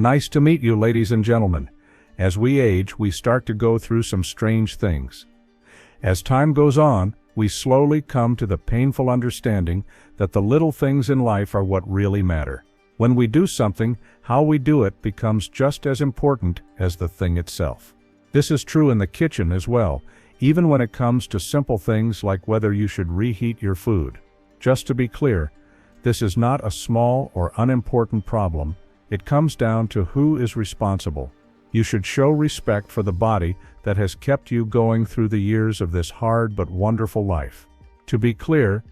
Nice to meet you, ladies and gentlemen. As we age, we start to go through some strange things. As time goes on, we slowly come to the painful understanding that the little things in life are what really matter. When we do something, how we do it becomes just as important as the thing itself. This is true in the kitchen as well, even when it comes to simple things like whether you should reheat your food. Just to be clear, this is not a small or unimportant problem. It comes down to who is responsible. You should show respect for the body that has kept you going through the years of this hard but wonderful life. To be clear,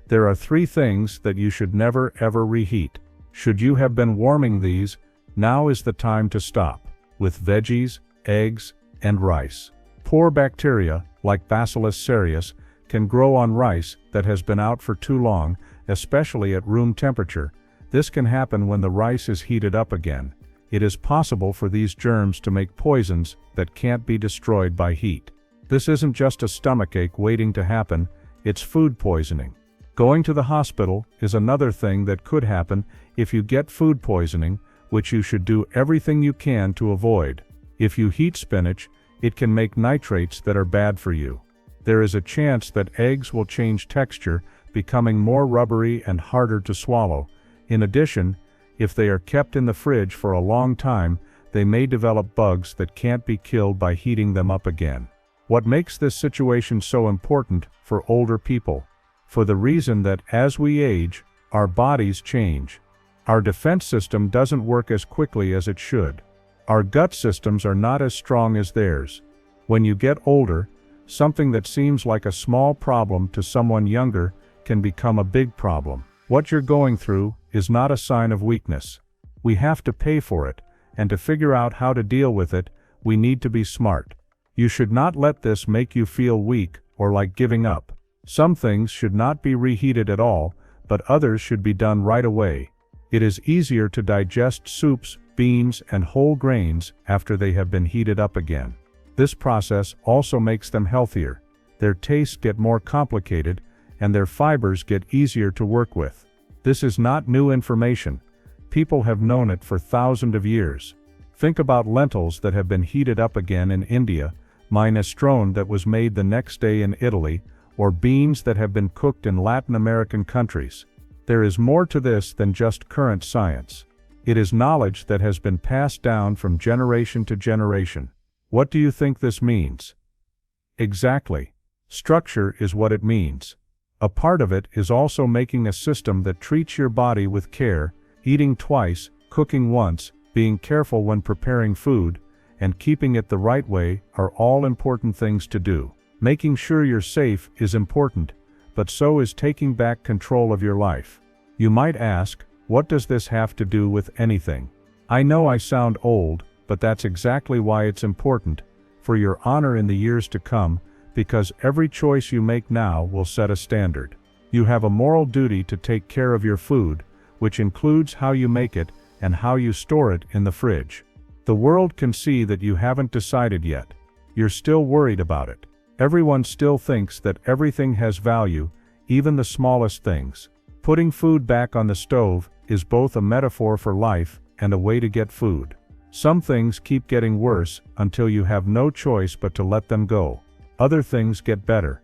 there are 3 things that you should never ever reheat. Should you have been warming these, now is the time to stop. With veggies, eggs, and rice. Poor bacteria, like Bacillus cereus, can grow on rice that has been out for too long, especially at room temperature. This can happen when the rice is heated up again. It is possible for these germs to make poisons that can't be destroyed by heat. This isn't just a stomachache waiting to happen, it's food poisoning. Going to the hospital is another thing that could happen if you get food poisoning, which you should do everything you can to avoid. If you heat spinach, it can make nitrates that are bad for you. There is a chance that eggs will change texture, becoming more rubbery and harder to swallow. In addition, if they are kept in the fridge for a long time, they may develop bugs that can't be killed by heating them up again. What makes this situation so important for older people? For the reason that as we age, our bodies change. Our defense system doesn't work as quickly as it should. Our gut systems are not as strong as theirs. When you get older, something that seems like a small problem to someone younger can become a big problem. What you're going through is not a sign of weakness. We have to pay for it, and to figure out how to deal with it, we need to be smart. You should not let this make you feel weak or like giving up. Some things should not be reheated at all, but others should be done right away. It is easier to digest soups, beans, and whole grains after they have been heated up again. This process also makes them healthier. Their tastes get more complicated, and their fibers get easier to work with. This is not new information. People have known it for thousands of years. Think about lentils that have been heated up again in India, minestrone that was made the next day in Italy, or beans that have been cooked in Latin American countries. There is more to this than just current science. It is knowledge that has been passed down from generation to generation. What do you think this means? Exactly. Structure is what it means. A part of it is also making a system that treats your body with care, eating twice, cooking once, being careful when preparing food, and keeping it the right way are all important things to do. Making sure you're safe is important, but so is taking back control of your life. You might ask, what does this have to do with anything? I know I sound old, but that's exactly why it's important, for your honor in the years to come, because every choice you make now will set a standard. You have a moral duty to take care of your food, which includes how you make it and how you store it in the fridge. The world can see that you haven't decided yet. You're still worried about it. Everyone still thinks that everything has value, even the smallest things. Putting food back on the stove is both a metaphor for life and a way to get food. Some things keep getting worse until you have no choice but to let them go. Other things get better.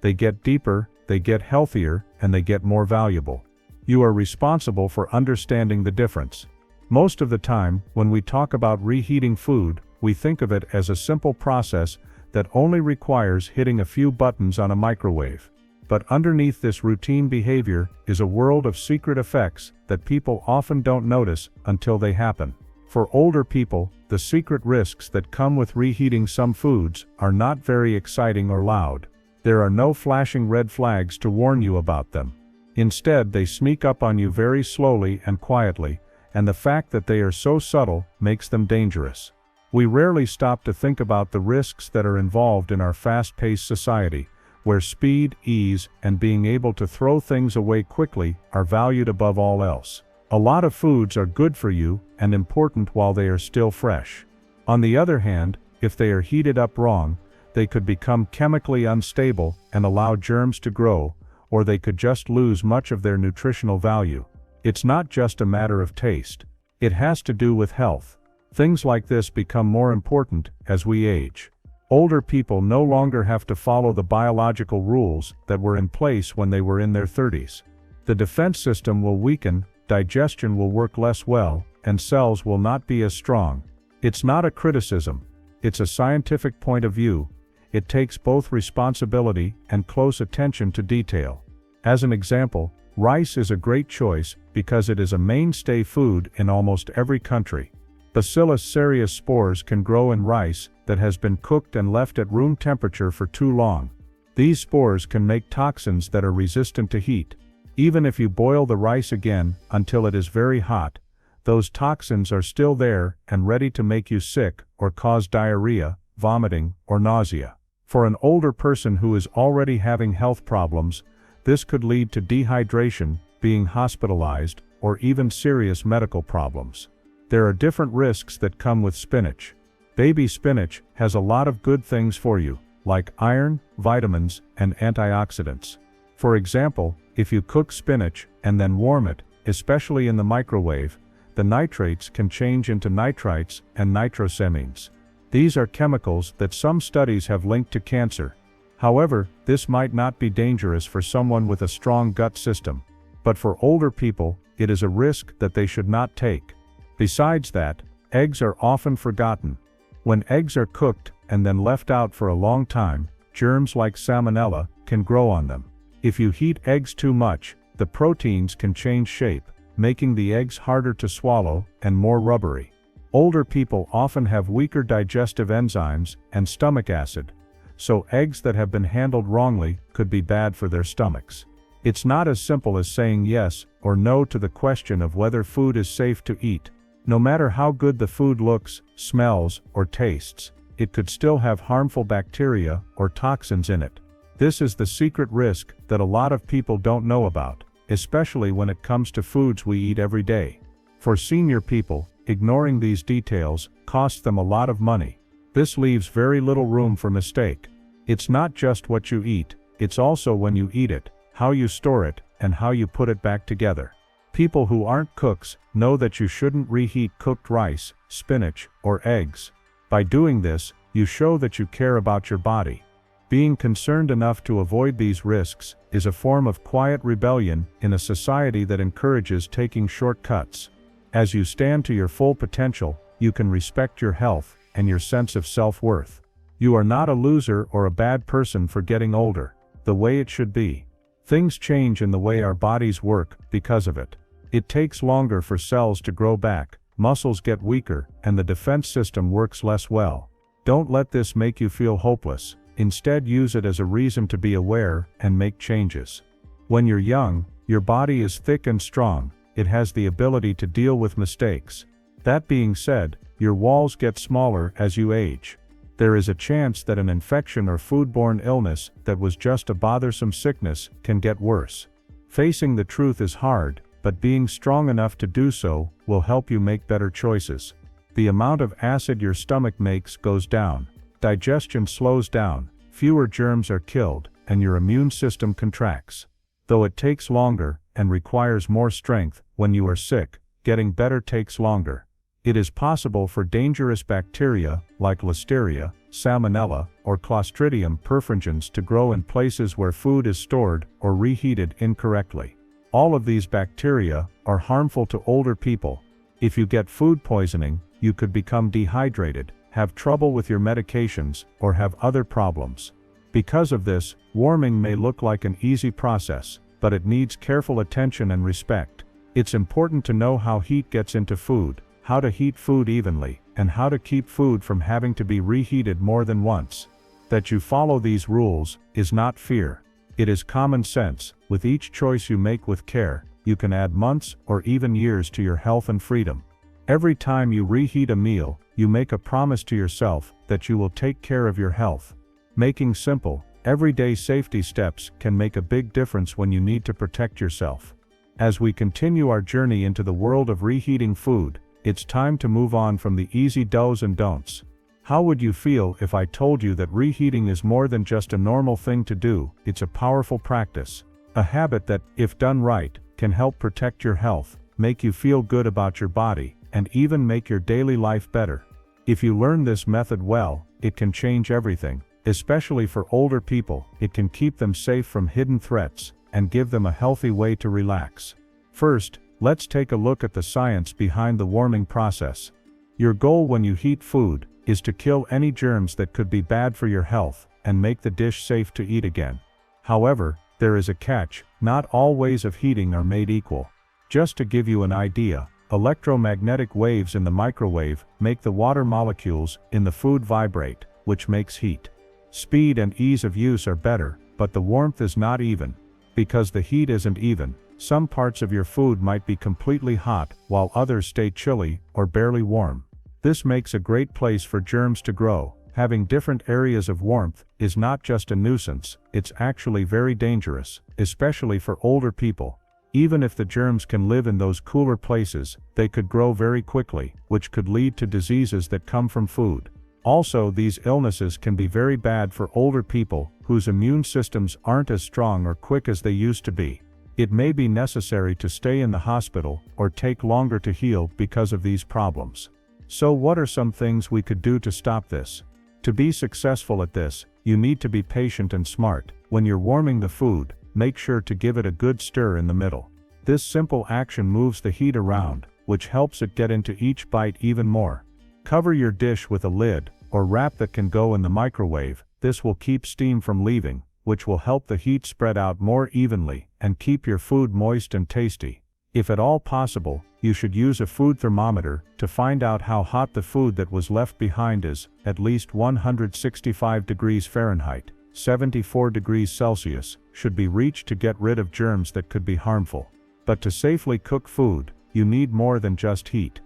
They get deeper, they get healthier, and they get more valuable. You are responsible for understanding the difference. Most of the time, when we talk about reheating food, we think of it as a simple process that only requires hitting a few buttons on a microwave. But underneath this routine behavior is a world of secret effects that people often don't notice until they happen. For older people, the secret risks that come with reheating some foods are not very exciting or loud. There are no flashing red flags to warn you about them. Instead, they sneak up on you very slowly and quietly, and the fact that they are so subtle makes them dangerous. We rarely stop to think about the risks that are involved in our fast-paced society, where speed, ease, and being able to throw things away quickly are valued above all else. A lot of foods are good for you and important while they are still fresh. On the other hand, if they are heated up wrong, they could become chemically unstable and allow germs to grow, or they could just lose much of their nutritional value. It's not just a matter of taste. It has to do with health. Things like this become more important as we age. Older people no longer have to follow the biological rules that were in place when they were in their 30s. The defense system will weaken, digestion will work less well, and cells will not be as strong. It's not a criticism. It's a scientific point of view. It takes both responsibility and close attention to detail. As an example, rice is a great choice because it is a mainstay food in almost every country. Bacillus cereus spores can grow in rice that has been cooked and left at room temperature for too long. These spores can make toxins that are resistant to heat. Even if you boil the rice again until it is very hot, those toxins are still there and ready to make you sick or cause diarrhea, vomiting, or nausea. For an older person who is already having health problems, this could lead to dehydration, being hospitalized, or even serious medical problems. There are different risks that come with spinach. Baby spinach has a lot of good things for you, like iron, vitamins, and antioxidants. For example, if you cook spinach and then warm it, especially in the microwave, the nitrates can change into nitrites and nitrosamines. These are chemicals that some studies have linked to cancer. However, this might not be dangerous for someone with a strong gut system. But for older people, it is a risk that they should not take. Besides that, eggs are often forgotten. When eggs are cooked and then left out for a long time, germs like salmonella can grow on them. If you heat eggs too much, the proteins can change shape, making the eggs harder to swallow and more rubbery. Older people often have weaker digestive enzymes and stomach acid, so eggs that have been handled wrongly could be bad for their stomachs. It's not as simple as saying yes or no to the question of whether food is safe to eat. No matter how good the food looks, smells, or tastes, it could still have harmful bacteria or toxins in it. This is the secret risk that a lot of people don't know about, especially when it comes to foods we eat every day. For senior people, ignoring these details costs them a lot of money. This leaves very little room for mistake. It's not just what you eat, it's also when you eat it, how you store it, and how you put it back together. People who aren't cooks know that you shouldn't reheat cooked rice, spinach, or eggs. By doing this, you show that you care about your body. Being concerned enough to avoid these risks is a form of quiet rebellion in a society that encourages taking shortcuts. As you stand to your full potential, you can respect your health and your sense of self-worth. You are not a loser or a bad person for getting older, the way it should be. Things change in the way our bodies work because of it. It takes longer for cells to grow back, muscles get weaker, and the defense system works less well. Don't let this make you feel hopeless. Instead, use it as a reason to be aware and make changes. When you're young, your body is thick and strong. It has the ability to deal with mistakes. That being said, your walls get smaller as you age. There is a chance that an infection or foodborne illness that was just a bothersome sickness can get worse. Facing the truth is hard, but being strong enough to do so will help you make better choices. The amount of acid your stomach makes goes down, digestion slows down, fewer germs are killed, and your immune system contracts. Though it takes longer and requires more strength when you are sick, getting better takes longer. It is possible for dangerous bacteria like Listeria, Salmonella, or Clostridium perfringens to grow in places where food is stored or reheated incorrectly. All of these bacteria are harmful to older people. If you get food poisoning, you could become dehydrated, have trouble with your medications, or have other problems. Because of this, warming may look like an easy process, but it needs careful attention and respect. It's important to know how heat gets into food, how to heat food evenly, and how to keep food from having to be reheated more than once. That you follow these rules is not fear. It is common sense. With each choice you make with care, you can add months or even years to your health and freedom. Every time you reheat a meal, you make a promise to yourself that you will take care of your health. Making simple, everyday safety steps can make a big difference when you need to protect yourself. As we continue our journey into the world of reheating food, it's time to move on from the easy do's and don'ts. How would you feel if I told you that reheating is more than just a normal thing to do? It's a powerful practice. A habit that, if done right, can help protect your health, make you feel good about your body, and even make your daily life better. If you learn this method well, it can change everything. Especially for older people, it can keep them safe from hidden threats and give them a healthy way to relax. First, let's take a look at the science behind the warming process. Your goal when you heat food is to kill any germs that could be bad for your health and make the dish safe to eat again. However, there is a catch: not all ways of heating are made equal. Just to give you an idea, electromagnetic waves in the microwave make the water molecules in the food vibrate, which makes heat. Speed and ease of use are better, but the warmth is not even. Because the heat isn't even, some parts of your food might be completely hot, while others stay chilly or barely warm. This makes a great place for germs to grow. Having different areas of warmth is not just a nuisance, it's actually very dangerous, especially for older people. Even if the germs can live in those cooler places, they could grow very quickly, which could lead to diseases that come from food. Also, these illnesses can be very bad for older people whose immune systems aren't as strong or quick as they used to be. It may be necessary to stay in the hospital or take longer to heal because of these problems. So what are some things we could do to stop this? To be successful at this, you need to be patient and smart. When you're warming the food, make sure to give it a good stir in the middle. This simple action moves the heat around, which helps it get into each bite even more. Cover your dish with a lid or wrap that can go in the microwave. This will keep steam from leaving, which will help the heat spread out more evenly and keep your food moist and tasty. If at all possible, you should use a food thermometer to find out how hot the food that was left behind is. At least 165 degrees Fahrenheit, 74 degrees Celsius, should be reached to get rid of germs that could be harmful. But to safely cook food, you need more than just heat.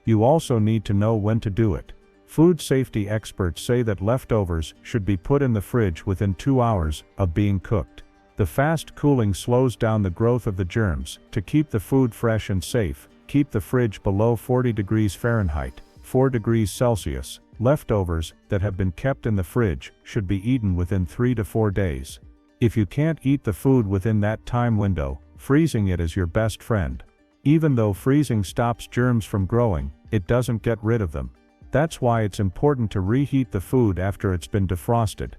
You also need to know when to do it. Food safety experts say that leftovers should be put in the fridge within 2 hours of being cooked. The fast cooling slows down the growth of the germs. To keep the food fresh and safe, keep the fridge below 40 degrees Fahrenheit, 4 degrees Celsius. Leftovers that have been kept in the fridge should be eaten within 3 to 4 days. If you can't eat the food within that time window, freezing it is your best friend. Even though freezing stops germs from growing, it doesn't get rid of them. That's why it's important to reheat the food after it's been defrosted.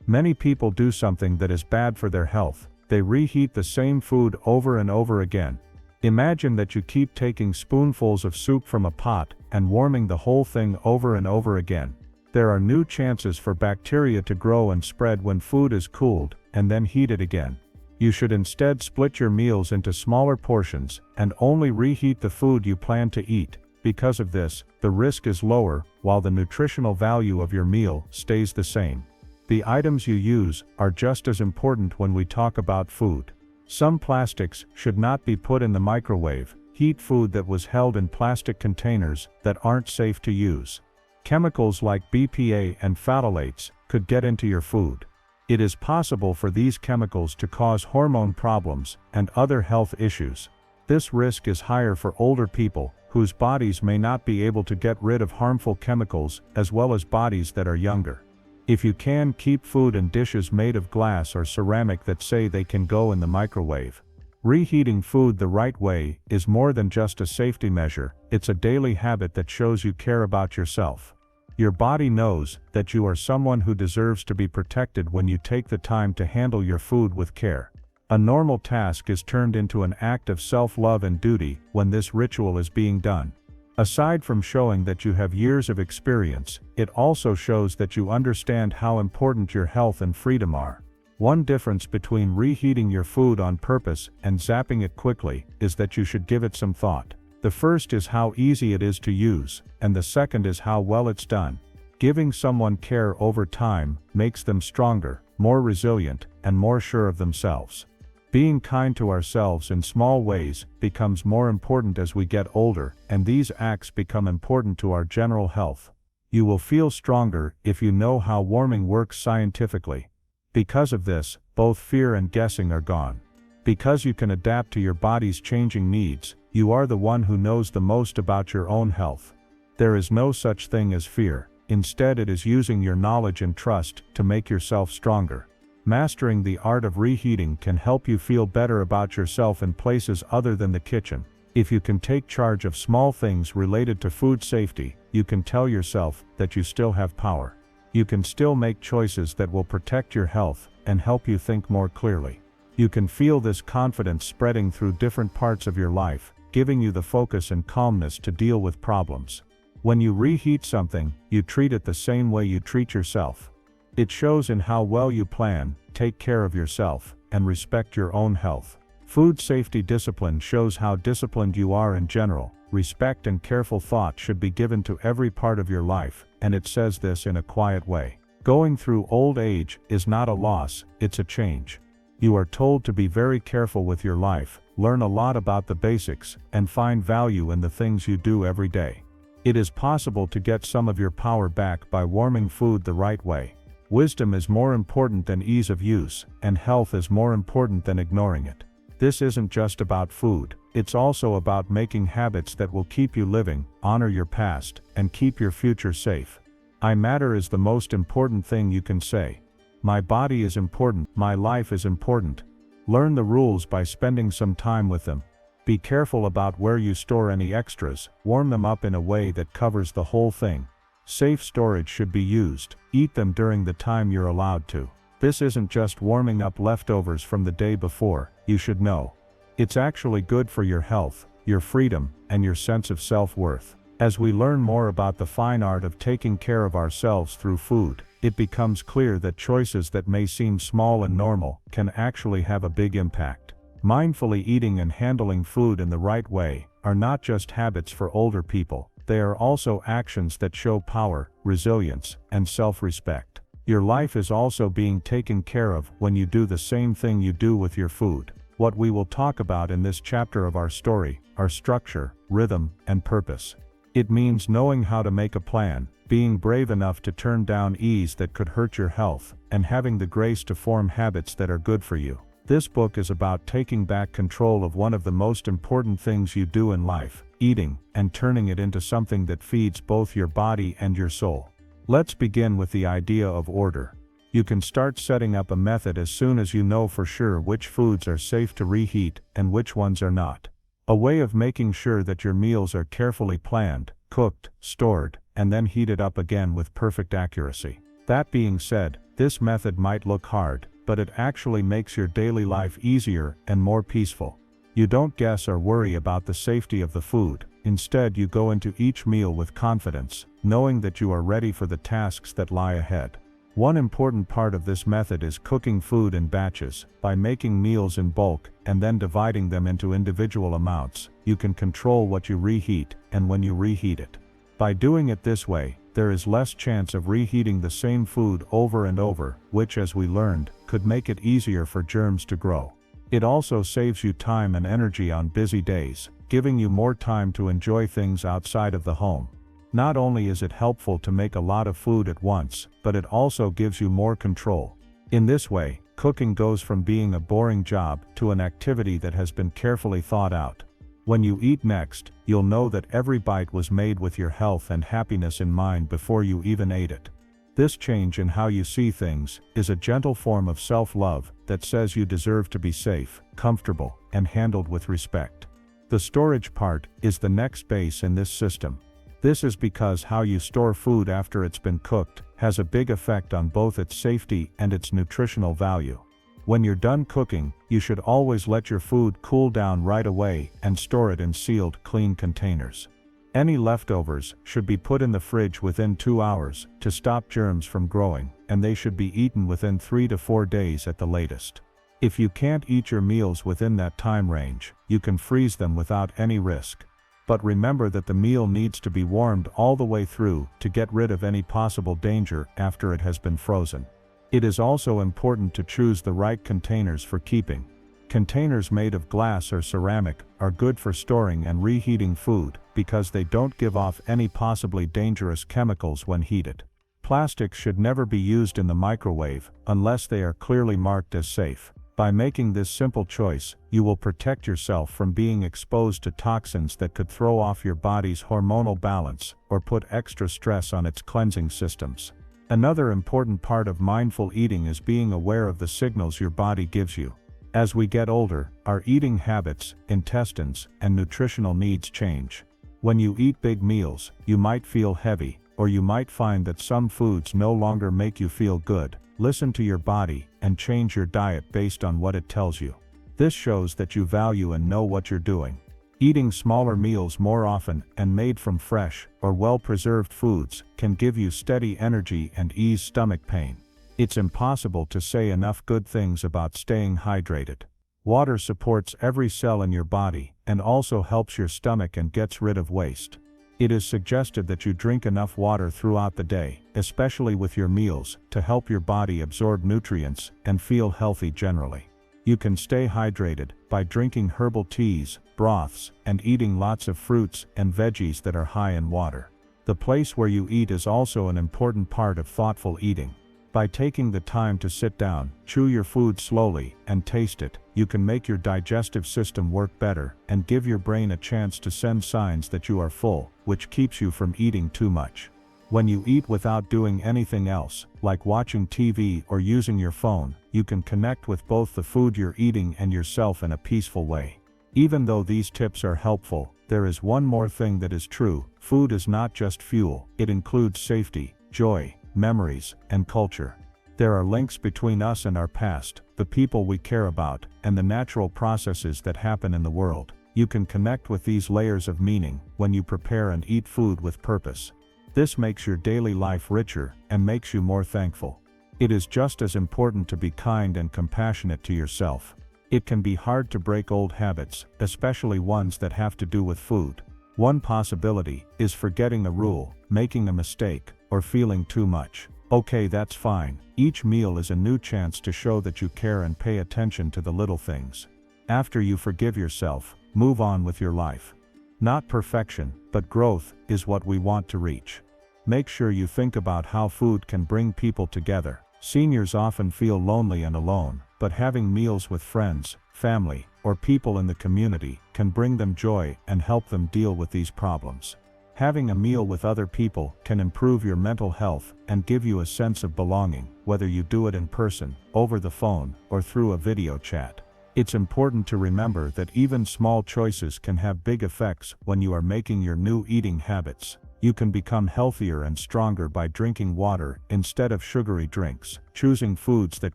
Many people do something that is bad for their health. They reheat the same food over and over again. Imagine that you keep taking spoonfuls of soup from a pot and warming the whole thing over and over again. There are new chances for bacteria to grow and spread when food is cooled and then heated again. You should instead split your meals into smaller portions and only reheat the food you plan to eat. Because of this, the risk is lower, while the nutritional value of your meal stays the same. The items you use are just as important when we talk about food. Some plastics should not be put in the microwave. Heat food that was held in plastic containers that aren't safe to use. Chemicals like BPA and phthalates could get into your food. It is possible for these chemicals to cause hormone problems and other health issues. This risk is higher for older people whose bodies may not be able to get rid of harmful chemicals, as well as bodies that are younger. If you can, keep food in dishes made of glass or ceramic that say they can go in the microwave. Reheating food the right way is more than just a safety measure, it's a daily habit that shows you care about yourself. Your body knows that you are someone who deserves to be protected when you take the time to handle your food with care. A normal task is turned into an act of self-love and duty when this ritual is being done. Aside from showing that you have years of experience, it also shows that you understand how important your health and freedom are. One difference between reheating your food on purpose and zapping it quickly is that you should give it some thought. The first is how easy it is to use, and the second is how well it's done. Giving someone care over time makes them stronger, more resilient, and more sure of themselves. Being kind to ourselves in small ways becomes more important as we get older, and these acts become important to our general health. You will feel stronger if you know how warming works scientifically. Because of this, both fear and guessing are gone. Because you can adapt to your body's changing needs, you are the one who knows the most about your own health. There is no such thing as fear. Instead, it is using your knowledge and trust to make yourself stronger. Mastering the art of reheating can help you feel better about yourself in places other than the kitchen. If you can take charge of small things related to food safety, you can tell yourself that you still have power. You can still make choices that will protect your health and help you think more clearly. You can feel this confidence spreading through different parts of your life, giving you the focus and calmness to deal with problems. When you reheat something, you treat it the same way you treat yourself. It shows in how well you plan, take care of yourself, and respect your own health. Food safety discipline shows how disciplined you are in general. Respect and careful thought should be given to every part of your life, and it says this in a quiet way. Going through old age is not a loss, it's a change. You are told to be very careful with your life, learn a lot about the basics, and find value in the things you do every day. It is possible to get some of your power back by warming food the right way. Wisdom is more important than ease of use, and health is more important than ignoring it. This isn't just about food, it's also about making habits that will keep you living, honor your past, and keep your future safe. I matter is the most important thing you can say. My body is important, my life is important. Learn the rules by spending some time with them. Be careful about where you store any extras, warm them up in a way that covers the whole thing. Safe storage should be used, eat them during the time you're allowed to. This isn't just warming up leftovers from the day before, you should know. It's actually good for your health, your freedom, and your sense of self-worth. As we learn more about the fine art of taking care of ourselves through food, it becomes clear that choices that may seem small and normal can actually have a big impact. Mindfully eating and handling food in the right way are not just habits for older people, they are also actions that show power, resilience, and self-respect. Your life is also being taken care of when you do the same thing you do with your food. What we will talk about in this chapter of our story are structure, rhythm, and purpose. It means knowing how to make a plan, being brave enough to turn down ease that could hurt your health, and having the grace to form habits that are good for you. This book is about taking back control of one of the most important things you do in life, eating, and turning it into something that feeds both your body and your soul. Let's begin with the idea of order. You can start setting up a method as soon as you know for sure which foods are safe to reheat and which ones are not. A way of making sure that your meals are carefully planned, cooked, stored, and then heated up again with perfect accuracy. That being said, this method might look hard, but it actually makes your daily life easier and more peaceful. You don't guess or worry about the safety of the food. Instead, you go into each meal with confidence, knowing that you are ready for the tasks that lie ahead. One important part of this method is cooking food in batches. By making meals in bulk and then dividing them into individual amounts, you can control what you reheat and when you reheat it. By doing it this way, there is less chance of reheating the same food over and over, which, as we learned, could make it easier for germs to grow. It also saves you time and energy on busy days, giving you more time to enjoy things outside of the home. Not only is it helpful to make a lot of food at once, but it also gives you more control. In this way, cooking goes from being a boring job to an activity that has been carefully thought out. When you eat next, you'll know that every bite was made with your health and happiness in mind before you even ate it. This change in how you see things is a gentle form of self-love that says you deserve to be safe, comfortable, and handled with respect. The storage part is the next base in this system. This is because how you store food after it's been cooked has a big effect on both its safety and its nutritional value. When you're done cooking, you should always let your food cool down right away and store it in sealed, clean containers. Any leftovers should be put in the fridge within 2 hours to stop germs from growing, and they should be eaten within 3 to 4 days at the latest. If you can't eat your meals within that time range, you can freeze them without any risk. But remember that the meal needs to be warmed all the way through to get rid of any possible danger after it has been frozen. It is also important to choose the right containers for keeping. Containers made of glass or ceramic are good for storing and reheating food because they don't give off any possibly dangerous chemicals when heated. Plastics should never be used in the microwave unless they are clearly marked as safe. By making this simple choice, you will protect yourself from being exposed to toxins that could throw off your body's hormonal balance or put extra stress on its cleansing systems. Another important part of mindful eating is being aware of the signals your body gives you. As we get older, our eating habits, intestines, and nutritional needs change. When you eat big meals, you might feel heavy, or you might find that some foods no longer make you feel good. Listen to your body and change your diet based on what it tells you. This shows that you value and know what you're doing. Eating smaller meals more often and made from fresh or well-preserved foods can give you steady energy and ease stomach pain. It's impossible to say enough good things about staying hydrated. Water supports every cell in your body and also helps your stomach and gets rid of waste. It is suggested that you drink enough water throughout the day, especially with your meals, to help your body absorb nutrients and feel healthy generally. You can stay hydrated by drinking herbal teas, broths, and eating lots of fruits and veggies that are high in water. The place where you eat is also an important part of thoughtful eating. By taking the time to sit down, chew your food slowly, and taste it, you can make your digestive system work better and give your brain a chance to send signs that you are full, which keeps you from eating too much. When you eat without doing anything else, like watching TV or using your phone, you can connect with both the food you're eating and yourself in a peaceful way. Even though these tips are helpful, there is one more thing that is true: food is not just fuel, it includes safety, joy, memories, and culture. There are links between us and our past, the people we care about, and the natural processes that happen in the world. You can connect with these layers of meaning when you prepare and eat food with purpose. This makes your daily life richer and makes you more thankful. It is just as important to be kind and compassionate to yourself. It can be hard to break old habits, especially ones that have to do with food. One possibility is forgetting a rule, making a mistake, or feeling too much. Okay, that's fine. Each meal is a new chance to show that you care and pay attention to the little things. After you forgive yourself, move on with your life. Not perfection, but growth, is what we want to reach. Make sure you think about how food can bring people together. Seniors often feel lonely and alone, but having meals with friends, family, or people in the community can bring them joy and help them deal with these problems. Having a meal with other people can improve your mental health and give you a sense of belonging, whether you do it in person, over the phone, or through a video chat. It's important to remember that even small choices can have big effects when you are making your new eating habits. You can become healthier and stronger by drinking water instead of sugary drinks, choosing foods that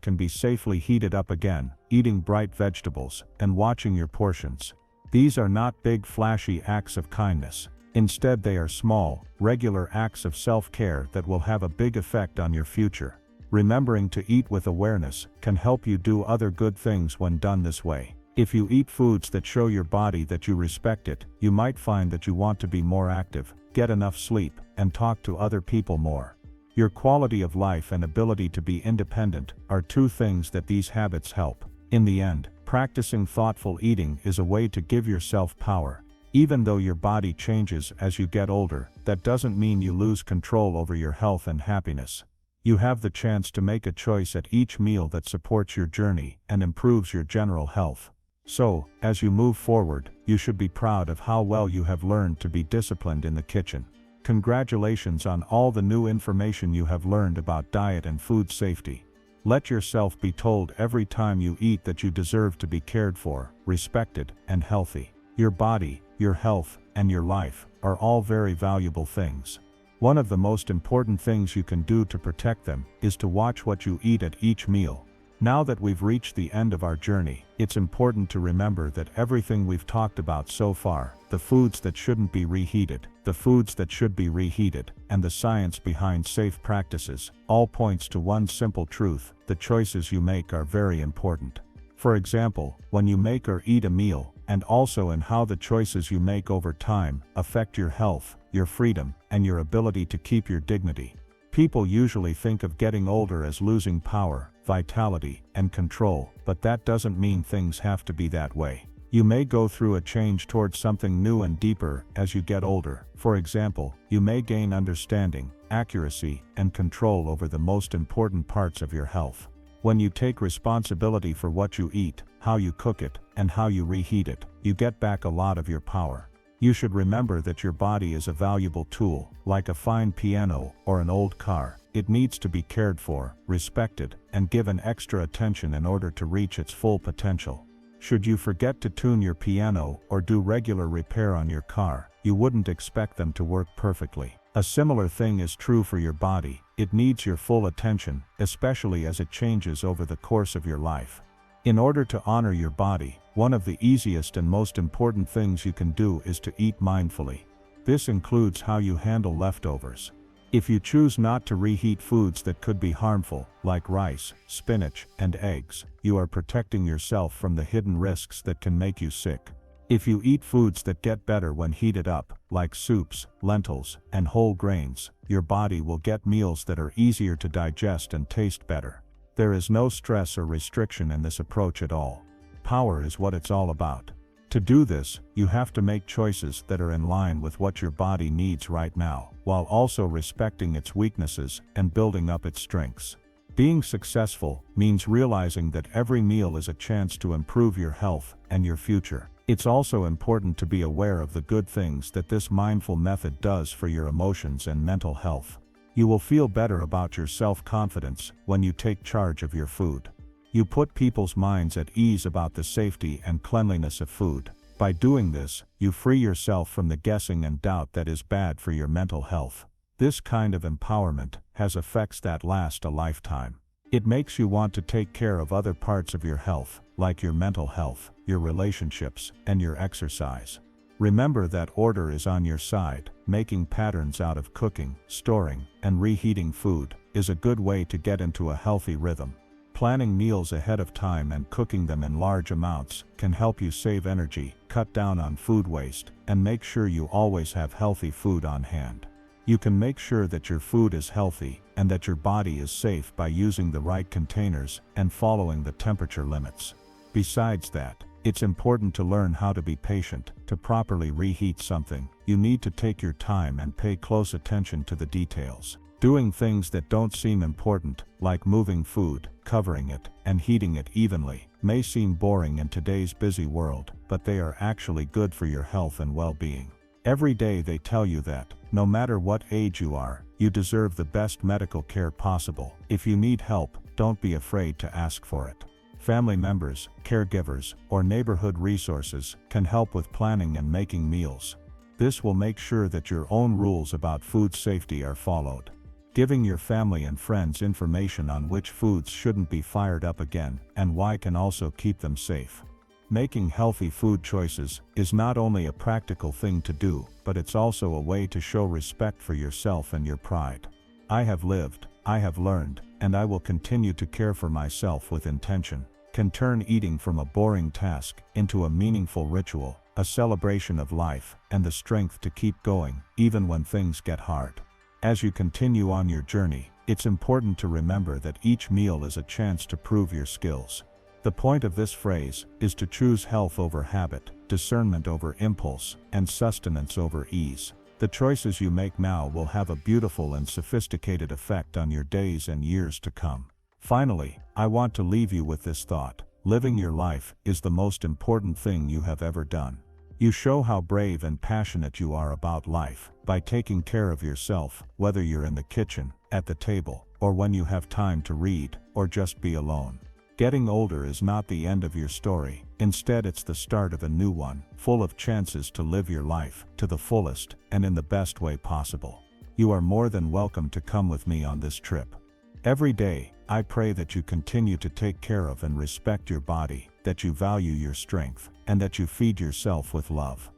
can be safely heated up again, eating bright vegetables, and watching your portions. These are not big flashy acts of kindness. Instead, they are small, regular acts of self-care that will have a big effect on your future. Remembering to eat with awareness can help you do other good things when done this way. If you eat foods that show your body that you respect it, you might find that you want to be more active, get enough sleep, and talk to other people more. Your quality of life and ability to be independent are two things that these habits help. In the end, practicing thoughtful eating is a way to give yourself power. Even though your body changes as you get older, that doesn't mean you lose control over your health and happiness. You have the chance to make a choice at each meal that supports your journey and improves your general health. So, as you move forward, you should be proud of how well you have learned to be disciplined in the kitchen. Congratulations on all the new information you have learned about diet and food safety. Let yourself be told every time you eat that you deserve to be cared for, respected, and healthy. Your body, your health, and your life are all very valuable things. One of the most important things you can do to protect them is to watch what you eat at each meal. Now that we've reached the end of our journey, it's important to remember that everything we've talked about so far, the foods that shouldn't be reheated, the foods that should be reheated, and the science behind safe practices, all points to one simple truth: the choices you make are very important. For example, when you make or eat a meal, and also in how the choices you make over time affect your health, your freedom, and your ability to keep your dignity. People usually think of getting older as losing power, vitality, and control, but that doesn't mean things have to be that way. You may go through a change towards something new and deeper as you get older. For example, you may gain understanding, accuracy, and control over the most important parts of your health. When you take responsibility for what you eat, how you cook it, and how you reheat it, you get back a lot of your power. You should remember that your body is a valuable tool, like a fine piano or an old car. It needs to be cared for, respected, and given extra attention in order to reach its full potential. Should you forget to tune your piano or do regular repair on your car, you wouldn't expect them to work perfectly. A similar thing is true for your body. It needs your full attention, especially as it changes over the course of your life. In order to honor your body, one of the easiest and most important things you can do is to eat mindfully. This includes how you handle leftovers. If you choose not to reheat foods that could be harmful, like rice, spinach, and eggs, you are protecting yourself from the hidden risks that can make you sick. If you eat foods that get better when heated up, like soups, lentils, and whole grains, your body will get meals that are easier to digest and taste better. There is no stress or restriction in this approach at all. Power is what it's all about. To do this, you have to make choices that are in line with what your body needs right now, while also respecting its weaknesses and building up its strengths. Being successful means realizing that every meal is a chance to improve your health and your future. It's also important to be aware of the good things that this mindful method does for your emotions and mental health. You will feel better about your self-confidence when you take charge of your food. You put people's minds at ease about the safety and cleanliness of food. By doing this, you free yourself from the guessing and doubt that is bad for your mental health. This kind of empowerment has effects that last a lifetime. It makes you want to take care of other parts of your health, like your mental health, your relationships, and your exercise. Remember that order is on your side. Making patterns out of cooking, storing, and reheating food is a good way to get into a healthy rhythm. Planning meals ahead of time and cooking them in large amounts can help you save energy, cut down on food waste, and make sure you always have healthy food on hand. You can make sure that your food is healthy and that your body is safe by using the right containers and following the temperature limits. Besides that, it's important to learn how to be patient. To properly reheat something, you need to take your time and pay close attention to the details. Doing things that don't seem important, like moving food, covering it, and heating it evenly, may seem boring in today's busy world, but they are actually good for your health and well-being. Every day they tell you that, no matter what age you are, you deserve the best medical care possible. If you need help, don't be afraid to ask for it. Family members, caregivers, or neighborhood resources can help with planning and making meals. This will make sure that your own rules about food safety are followed. Giving your family and friends information on which foods shouldn't be fired up again and why can also keep them safe. Making healthy food choices is not only a practical thing to do, but it's also a way to show respect for yourself and your pride. I have lived, I have learned, and I will continue to care for myself with intention. Can turn eating from a boring task into a meaningful ritual, a celebration of life, and the strength to keep going, even when things get hard. As you continue on your journey, it's important to remember that each meal is a chance to prove your skills. The point of this phrase is to choose health over habit, discernment over impulse, and sustenance over ease. The choices you make now will have a beautiful and sophisticated effect on your days and years to come. Finally, I want to leave you with this thought: living your life is the most important thing you have ever done. You show how brave and passionate you are about life by taking care of yourself, whether you're in the kitchen, at the table, or when you have time to read, or just be alone. Getting older is not the end of your story. Instead, it's the start of a new one, full of chances to live your life to the fullest and in the best way possible. You are more than welcome to come with me on this trip. Every day, I pray that you continue to take care of and respect your body, that you value your strength, and that you feed yourself with love.